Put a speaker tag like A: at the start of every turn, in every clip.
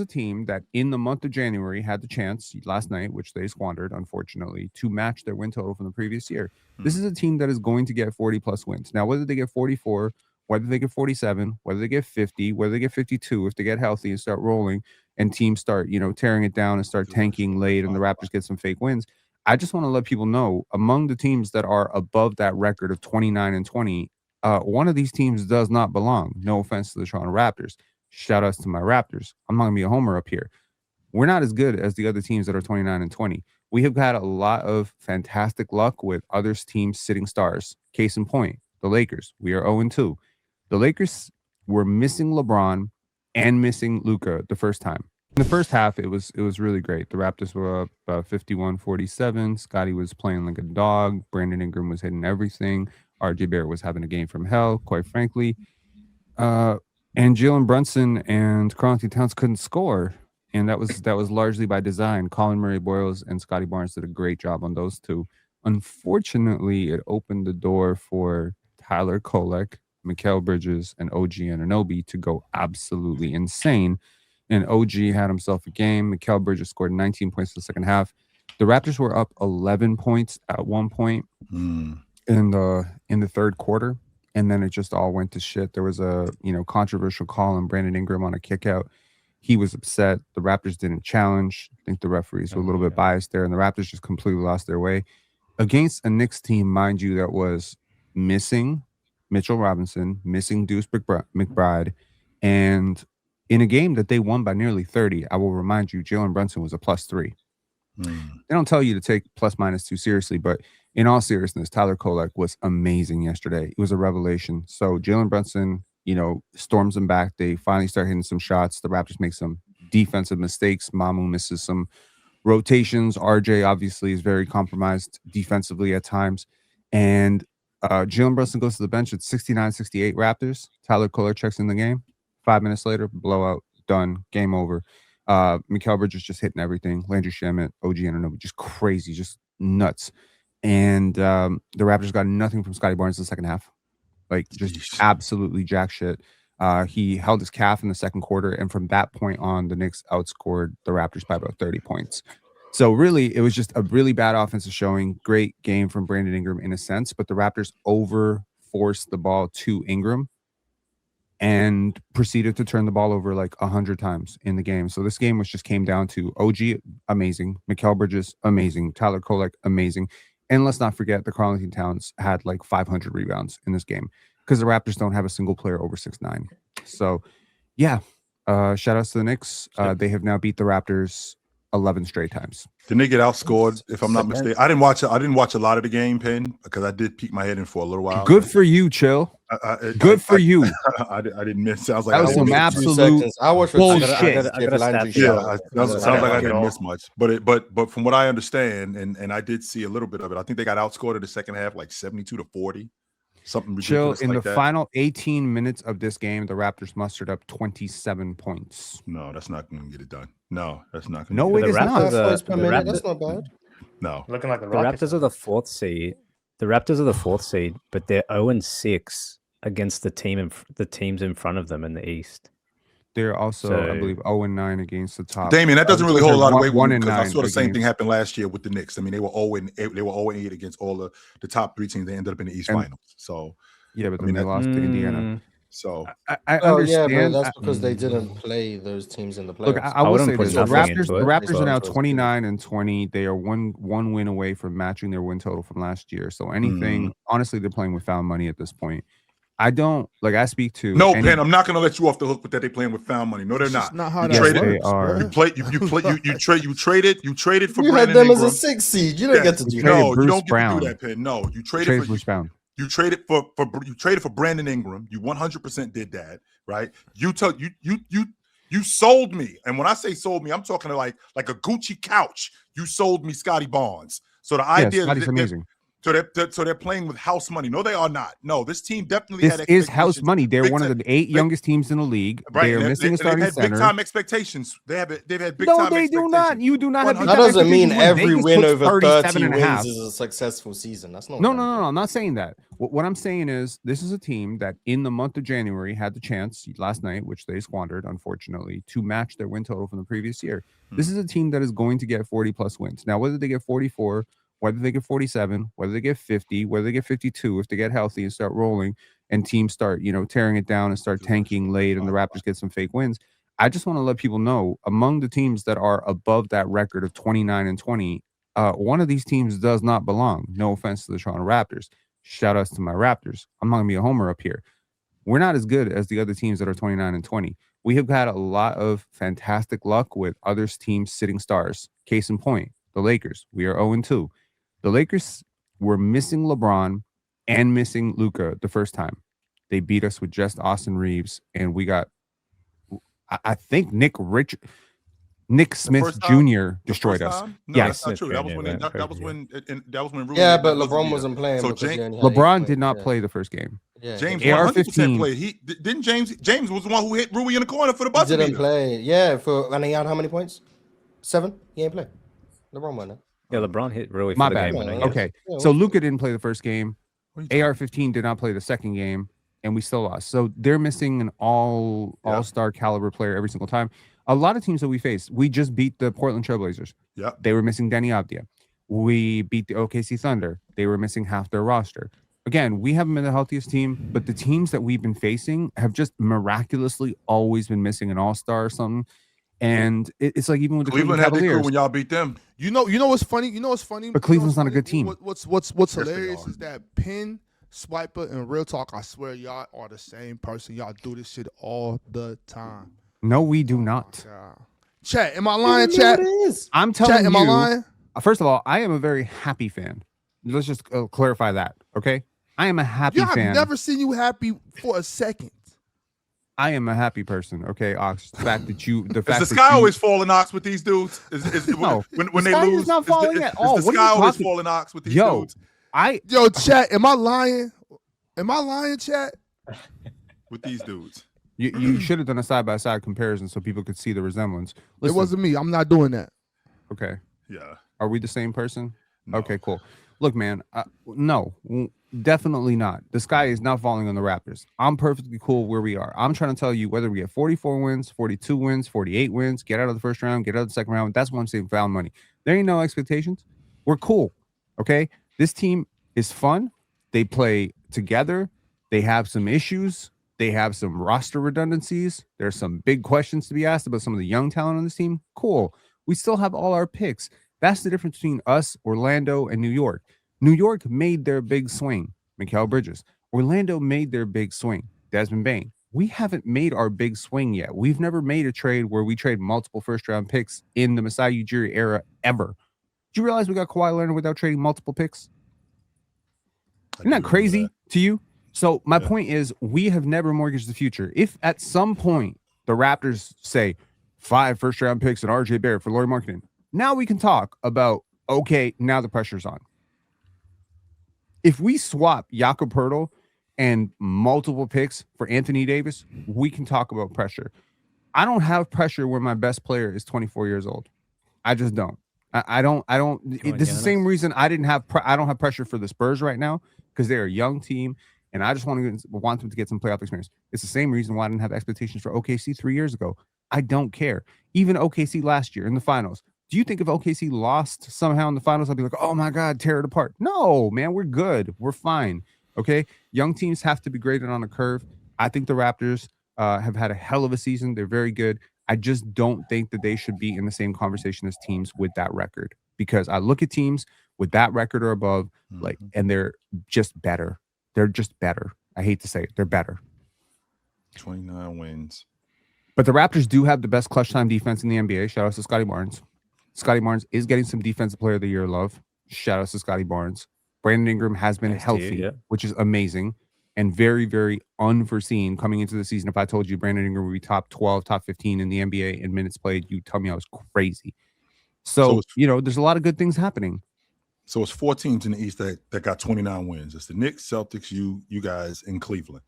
A: a team that in the month of January had the chance last night, which they squandered, unfortunately, to match their win total from the previous year. This is a team that is going to get 40 plus wins. Now, whether they get 44, whether they get 47, whether they get 50, whether they get 52, if they get healthy and start rolling and teams start, tearing it down and start tanking late and the Raptors get some fake wins. I just want to let people know among the teams that are above that record of 29-20, one of these teams does not belong. No offense to the Toronto Raptors. Shout outs to my Raptors. I'm not going to be a homer up here. We're not as good as the other teams that are 29-20. We have had a lot of fantastic luck with other teams sitting stars. Case in point, the Lakers. We are 0-2. The Lakers were missing LeBron and missing Luka the first time. In the first half, it was really great. The Raptors were up 51-47. Scotty was playing like a dog. Brandon Ingram was hitting everything. RJ Barrett was having a game from hell, quite frankly. And Jalen Brunson and Karl-Anthony Towns couldn't score. And that was largely by design. Colin Murray-Boyles and Scotty Barnes did a great job on those two. Unfortunately, it opened the door for Tyler Kolek, Mikal Bridges, and OG Anunoby to go absolutely insane. And OG had himself a game. Mikal Bridges scored 19 points in the second half. The Raptors were up 11 points at one point in the third quarter, and then it just all went to shit. There was a controversial call on Brandon Ingram on a kickout. He was upset. The Raptors didn't challenge. I think the referees were a little bit biased there, and the Raptors just completely lost their way against a Knicks team, mind you, that was missing Mitchell Robinson, missing Deuce McBride, and in a game that they won by nearly 30, I will remind you, Jalen Brunson was a +3. They don't tell you to take ±2 seriously, but in all seriousness, Tyler Kolek was amazing yesterday. It was a revelation. So Jalen Brunson, storms them back. They finally start hitting some shots. The Raptors make some defensive mistakes. Mamu misses some rotations. RJ obviously is very compromised defensively at times. And Jalen Brunson goes to the bench at 69-68 Raptors. Tyler Kolek checks in the game. 5 minutes later, blowout, done, game over. Mikal Bridges just hitting everything. Landry Shamet, OG Anunoby, just crazy, just nuts. And the Raptors got nothing from Scotty Barnes in the second half. Like, just absolutely jack shit. He held his calf in the second quarter, and from that point on, the Knicks outscored the Raptors by about 30 points. So really, it was just a really bad offensive showing. Great game from Brandon Ingram in a sense, but the Raptors over-forced the ball to Ingram and proceeded to turn the ball over like 100 times in the game. So this game came down to OG, amazing. Mikal Bridges, amazing. Tyler Kolek, amazing. And let's not forget the Karl-Anthony Towns had like 500 rebounds in this game because the Raptors don't have a single player over 6'9". So, yeah, shout outs to the Knicks. They have now beat the Raptors 11 straight times.
B: Didn't they get outscored? If I'm not mistaken, I didn't watch a lot of the game, Penn, because I did peek my head in for a little while.
A: Good for you, Chill. Good for you.
B: I didn't miss. Sounds like
A: that was some absolute bullshit.
B: Sounds like I didn't miss much. But from what I understand, and I did see a little bit of it, I think they got outscored in the second half, like 72-40. Something ridiculous.
A: Chill, in the final 18 minutes of this game, the Raptors mustered up 27 points.
B: No, that's not going to get it done. No, that's not going
A: to get it done.
C: That's not bad.
B: No.
D: Looking like
E: the Raptors are the fourth seed. The Raptors are the fourth seed, but they're 0-6 against the teams in front of them in the East.
A: They're also, I believe, 0-9 against the top.
B: Damien, that doesn't really hold a lot of weight because I saw the same thing happen last year with the Knicks. I mean, they were 0-8 against all the top three teams. They ended up in the East Finals. So
A: yeah, but then they lost to Indiana.
B: So
A: I understand.
C: Yeah, but that's because they didn't play those teams in the playoffs.
A: Look, I will say this: the Raptors are now 29-20. They are one win away from matching their win total from last year. So anything, honestly, they're playing with found money at this point. I don't like. I speak to
B: Penn. I'm not going to let you off the hook with that. They're playing with found money. No, they're not.
C: Not how
A: they are.
B: You traded for.
C: You
B: Brandon
C: had them
B: Ingram.
C: as a 6 seed. You don't get to do that.
B: No, you don't get to do that, Penn. No, you traded for
A: Bruce Brown.
B: You traded for Brandon Ingram. You 100% did that, right? You sold me, and when I say sold me, I'm talking like a Gucci couch. You sold me Scotty Barnes. So the idea
A: Scotty's amazing.
B: So they're playing with house money. No, they are not. No, this team definitely
A: This
B: had
A: is house
B: expectations.
A: money. They're
B: Big
A: one of
B: time-
A: the 8 youngest teams in the league.
B: Right,
A: They are missing a starting
B: they've had
A: center.
B: big time expectations. They've had big
A: No,
B: time
A: they do not. You do not have big
C: That
A: time
C: doesn't mean
A: expectations when
C: every
A: Vegas
C: win
A: puts
C: over
A: 37
C: 30
A: and a
C: wins
A: half.
C: is a successful season. That's not.
A: No,
C: what
A: no,
C: I'm
A: no, no.
C: doing.
A: I'm not saying that. What I'm saying is this is a team that in the month of January had the chance last night, which they squandered, unfortunately, to match their win total from the previous year. This is a team that is going to get 40 plus wins. Now, whether they get 44, whether they get 47, whether they get 50, whether they get 52, if they get healthy and start rolling and teams start, tearing it down and start tanking late and the Raptors get some fake wins. I just want to let people know among the teams that are above that record of 29 and 20, one of these teams does not belong. No offense to the Toronto Raptors. Shout outs to my Raptors. I'm not going to be a homer up here. We're not as good as the other teams that are 29 and 20. We have had a lot of fantastic luck with other teams sitting stars. Case in point, the Lakers. We are 0-2. The Lakers were missing LeBron and missing Luka the first time. They beat us with just Austin Reeves, and we got, I think Nick Smith Jr. destroyed us.
B: No,
A: yes,
B: that's not true. That was when Rui
C: Yeah, but LeBron wasn't playing.
B: So
C: because
B: James,
A: LeBron did not play the first game.
C: Yeah,
B: James
A: AR-15
B: played. He didn't. James was the one who hit Rui in the corner for the buzzer.
C: He didn't play. Yeah, and he had how many points? 7. He ain't play. LeBron won it.
E: Yeah, LeBron hit Rui
A: My
E: for the
A: bad.
E: game winner.
A: Okay,
C: Yeah,
A: so Luka didn't play the first game. AR-15 did not play the second game, and we still lost. So they're missing an all-star caliber player every single time. A lot of teams that we faced, we just beat the Portland Trailblazers.
B: Yeah,
A: they were missing Denny Avdia. We beat the OKC Thunder. They were missing half their roster. Again, we haven't been the healthiest team, but the teams that we've been facing have just miraculously always been missing an all-star or something. And it's like even with the
B: Cleveland had their crew when y'all beat them.
D: You know what's funny?
A: But Cleveland's not a good team.
D: What's hilarious is that Penn, Swiper, and Real Talk, I swear y'all are the same person. Y'all do this shit all the time.
A: No, we do not.
D: Chat, am I lying, chat?
A: I'm telling you.
D: Am I lying?
A: First of all, I am a very happy fan. Let's just clarify that, okay? I am a happy fan.
D: I've never seen you happy for a second.
A: I am a happy person, okay, Ox. The fact that
B: the sky always falling, Ox, with these dudes.
A: No,
B: when they lose,
A: is not falling at all.
B: Is the sky always falling, Ox, with these dudes?
D: Chat, am I lying? Am I lying, chat?
B: With these dudes.
A: You should have done a side-by-side comparison so people could see the resemblance. Listen,
D: it wasn't me. I'm not doing that.
A: Okay.
B: Yeah.
A: Are we the same person?
B: No.
A: Okay, cool. Look, man, no, definitely not. The sky is not falling on the Raptors. I'm perfectly cool where we are. I'm trying to tell you whether we get 44 wins, 42 wins, 48 wins, get out of the first round, get out of the second round. That's what I'm saying, found money. There ain't no expectations. We're cool, okay? This team is fun. They play together. They have some issues. They have some roster redundancies. There's some big questions to be asked about some of the young talent on this team. Cool. We still have all our picks. That's the difference between us, Orlando, and New York. New York made their big swing, Mikal Bridges. Orlando made their big swing, Desmond Bane. We haven't made our big swing yet. We've never made a trade where we trade multiple first-round picks in the Masai Ujiri era ever. Did you realize we got Kawhi Leonard without trading multiple picks? Isn't that crazy to you? So my point is we have never mortgaged the future. If at some point the Raptors say 5 first-round picks and RJ Barrett for Lauri Markkanen, now we can talk about, okay, now the pressure's on. If we swap Jakob Poeltl and multiple picks for Anthony Davis, we can talk about pressure. I don't have pressure when my best player is 24 years old. I just don't. I don't. This is the same reason I don't have pressure for the Spurs right now because they're a young team and I just want them to get some playoff experience. It's the same reason why I didn't have expectations for OKC 3 years ago. I don't care. Even OKC last year in the finals. Do you think if OKC lost somehow in the finals, I'd be like, oh my God, tear it apart? No, man, we're good. We're fine. Okay. Young teams have to be graded on a curve. I think the Raptors have had a hell of a season. They're very good. I just don't think that they should be in the same conversation as teams with that record, because I look at teams with that record or above, and they're just better. They're just better. I hate to say it. They're better.
B: 29 wins.
A: But the Raptors do have the best clutch time defense in the NBA. Shout out to Scotty Barnes. Scotty Barnes is getting some Defensive Player of the Year love. Shout out to Scotty Barnes. Brandon Ingram has been healthy, which is amazing and very, very unforeseen coming into the season. If I told you Brandon Ingram would be top 12, top 15 in the NBA in minutes played, you'd tell me I was crazy. So there's a lot of good things happening.
B: So it's 4 teams in the East that got 29 wins. It's the Knicks, Celtics, you guys in Cleveland.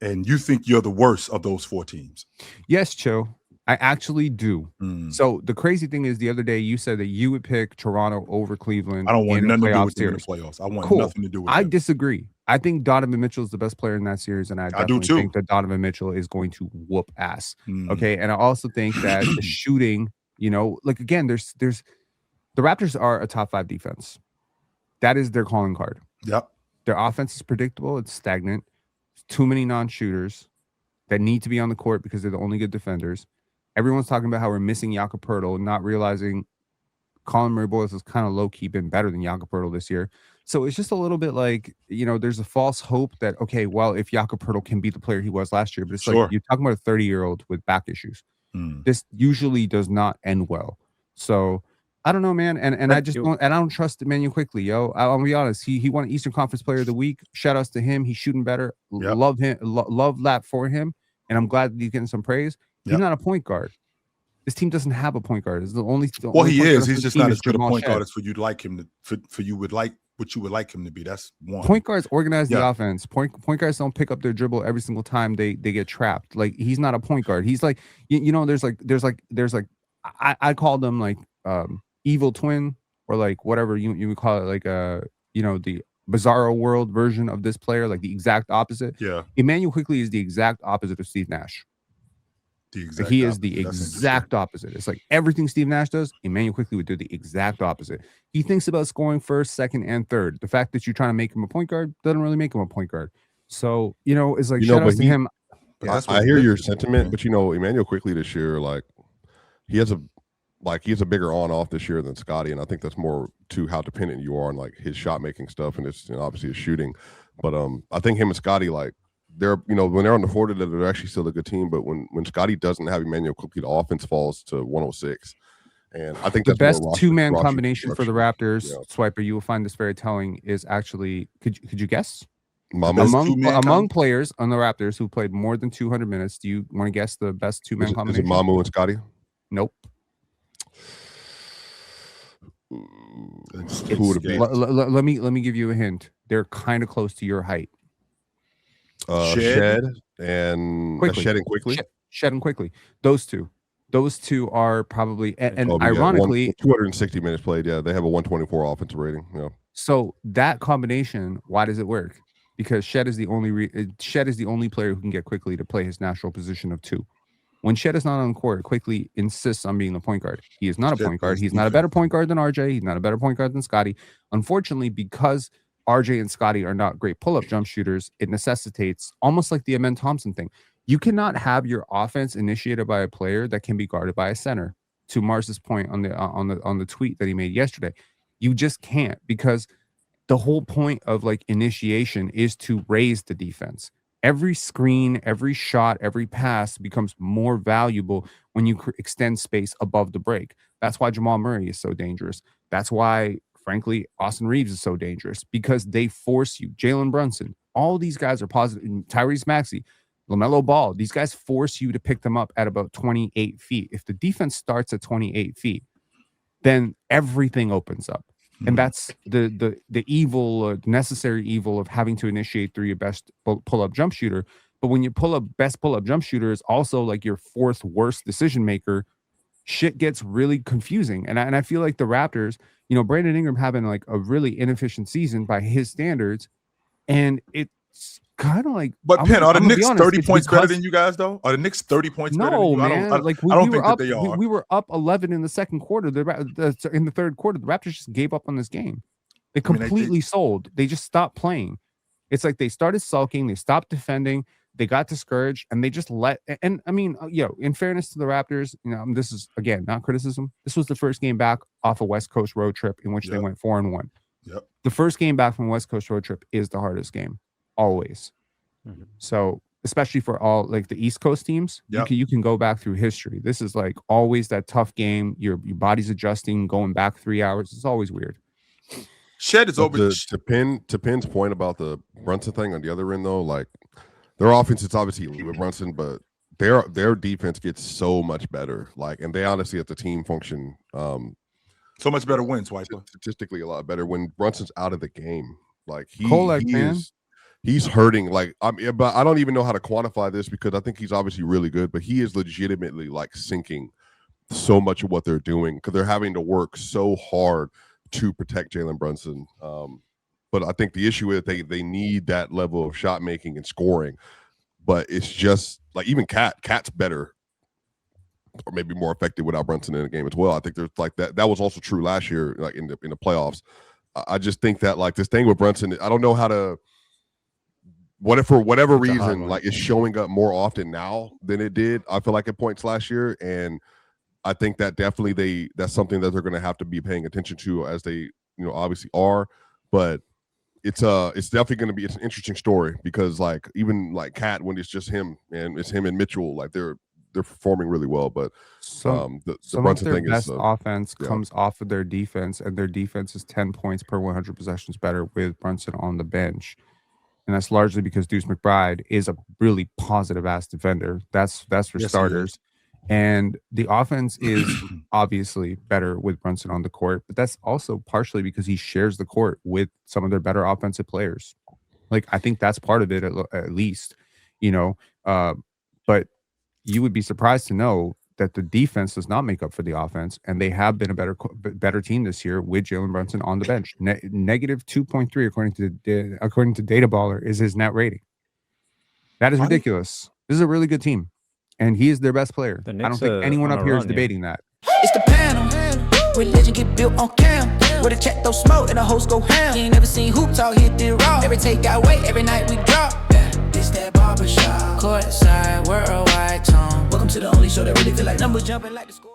B: And you think you're the worst of those 4 teams?
A: Yes, Cho. I actually do.
B: Mm.
A: So the crazy thing is, the other day you said that you would pick Toronto over Cleveland.
B: I don't want
A: in a
B: nothing to do
A: playoff
B: with them in the
A: series.
B: playoffs. I want
A: Cool.
B: nothing to do with
A: I
B: them.
A: disagree. I think Donovan Mitchell is the best player in that series, and I
B: do
A: definitely
B: too.
A: think that Donovan Mitchell is going to whoop ass.
B: Mm.
A: Okay, and I also think that the shooting, like again, there's the Raptors are a top 5 defense. That is their calling card.
B: Yep.
A: Their offense is predictable. It's stagnant. Too many non-shooters that need to be on the court because they're the only good defenders. Everyone's talking about how we're missing Jakob Poeltl, not realizing Colin Murray-Boyles has kind of low-key been better than Jakob Poeltl this year. So it's just a little bit like, there's a false hope that, okay, well, if Jakob Poeltl can be the player he was last year, but it's like you're talking about a 30-year-old with back issues.
B: Mm.
A: This usually does not end well. So I don't know, man. And I just don't, and I don't trust Emmanuel Quickly, yo. I'll be honest. He won Eastern Conference Player of the Week. Shout outs to him. He's shooting better.
B: Yep.
A: Love him. Love that for him. And I'm glad that he's getting some praise. He's not a point guard. This team doesn't have a point guard. It's the only.
B: Well, he is. He's just not as good a
A: Jamal
B: point guard
A: Shed.
B: as for you'd like him to. For you would like what you would like him to be. That's one.
A: Point guards organize the offense. Point guards don't pick up their dribble every single time they get trapped. Like, he's not a point guard. He's like, there's like I call them like evil twin, or like whatever you would call it, like the Bizarro World version of this player, like the exact opposite.
B: Yeah.
A: Emmanuel Quickly is the exact opposite of Steve Nash. He is the exact opposite. It's like everything Steve Nash does, Emmanuel Quickly would do the exact opposite. He thinks about scoring first, second, and third. The fact that you're trying to make him a point guard doesn't really make him a point guard. So, it's like, shout out to him.
B: Yeah,
F: I hear your sentiment, but Emmanuel Quickly this year, like, he has a bigger on-off this year than Scotty, and I think that's more to how dependent you are on like his shot making stuff and it's obviously his shooting. But I think him and Scotty, like, they're when they're on the floor, they're actually still a good team. But when Scotty doesn't have Emmanuel Quickly, the offense falls to 106. And I think
A: the
F: that's
A: best two-man combination for the Raptors,
F: Yeah.
A: Swiper, you will find this very telling, is actually, could you guess?
F: Mamu.
A: Among players on the Raptors who played more than 200 minutes, do you want to guess the best two-man combination?
F: Is it Mamu and Scotty?
A: Nope.
F: Who would it be?
A: Let me give you a hint. They're kind of close to your height.
F: Shed and Quickly.
A: Shed and Quickly. Those two are probably, and
F: Oh,
A: ironically,
F: 260 minutes played. Yeah, they have a 124 offensive rating. Yeah.
A: So that combination, why does it work? Because Shed is the only player who can get Quickly to play his natural position of 2. When Shed is not on the court, Quickly insists on being the point guard. He is not a point guard. He's not a better point guard than RJ. He's not a better point guard than Scotty. Unfortunately, because RJ and Scotty are not great pull-up jump shooters, it necessitates almost like the Amen Thompson thing. You cannot have your offense initiated by a player that can be guarded by a center. To Mars's point on the tweet that he made yesterday, you just can't, because the whole point of like initiation is to raise the defense. Every screen, every shot, every pass becomes more valuable when you extend space above the break. That's why Jamal Murray is so dangerous. That's why, frankly, Austin Reeves is so dangerous, because they force you. Jalen Brunson, all these guys are positive. Tyrese Maxey, LaMelo Ball, these guys force you to pick them up at about 28 feet. If the defense starts at 28 feet, then everything opens up. And that's the evil, necessary evil of having to initiate through your best pull-up jump shooter. But when your best pull-up jump shooter is also like your 4th worst decision maker, shit gets really confusing. And I feel like the Raptors, Brandon Ingram having like a really inefficient season by his standards, and it's kind of like.
B: But Penn, are the Knicks 30 points better than you guys though? Are the Knicks 30 points better than you?
A: Man.
B: I don't think that they are.
A: We were up 11 in the second quarter. In the third quarter, the Raptors just gave up on this game. They completely sold. They just stopped playing. It's like they started sulking. They stopped defending. They got discouraged, and they just let. And I mean, in fairness to the Raptors, this is again not criticism. This was the first game back off a West Coast road trip in which they went 4-1.
B: Yep.
A: The first game back from West Coast road trip is the hardest game, always. Mm-hmm. So especially for all like the East Coast teams, you can go back through history. This is like always that tough game. Your body's adjusting, going back 3 hours. It's always weird.
B: Shed is over.
F: To Penn's point about the Brunson thing on the other end, though, like their offense is obviously elite with Brunson, but their defense gets so much better. Like, and they honestly, as a team, function
B: So much better win, Swiper.
F: Statistically, a lot better when Brunson's out of the game. Like he
A: man.
F: He's hurting. Like but I don't even know how to quantify this because I think he's obviously really good, but he is legitimately like sinking so much of what they're doing because they're having to work so hard to protect Jalen Brunson. But I think the issue is they need that level of shot making and scoring. But it's just like even Cat's better or maybe more effective without Brunson in the game as well. I think there's like that was also true last year, like in the playoffs. I just think that like this thing with Brunson, I don't know how to. For whatever reason, like it's showing up more often now than it did. I feel like at points last year, and I think that definitely that's something that they're going to have to be paying attention to as they, obviously are. But it's definitely going to be an interesting story because like even like Cat when it's just him and it's him and Mitchell, like they're performing really well. But the Brunson
A: their
F: thing
A: best
F: is
A: offense comes off of their defense, and their defense is 10 points per 100 possessions better with Brunson on the bench. And that's largely because Deuce McBride is a really positive ass defender. That's for starters. And the offense is obviously better with Brunson on the court, but that's also partially because he shares the court with some of their better offensive players. Like I think that's part of it at least, but you would be surprised to know that the defense does not make up for the offense, and they have been a better team this year with Jalen Brunson on the bench. Negative 2.3 according to Data Baller is his net rating. That is ridiculous. This is a really good team, and he is their best player. I don't think anyone up here is debating that.
G: It's the panel. Religion get built on cam. Where the chat throw smoke and the host go ham. You ain't never seen hoops all hit the raw. Every take got weight, every night we drop. This that barbershop. Courtside, worldwide tone. Welcome to the only show that really feel like numbers jumping like the score.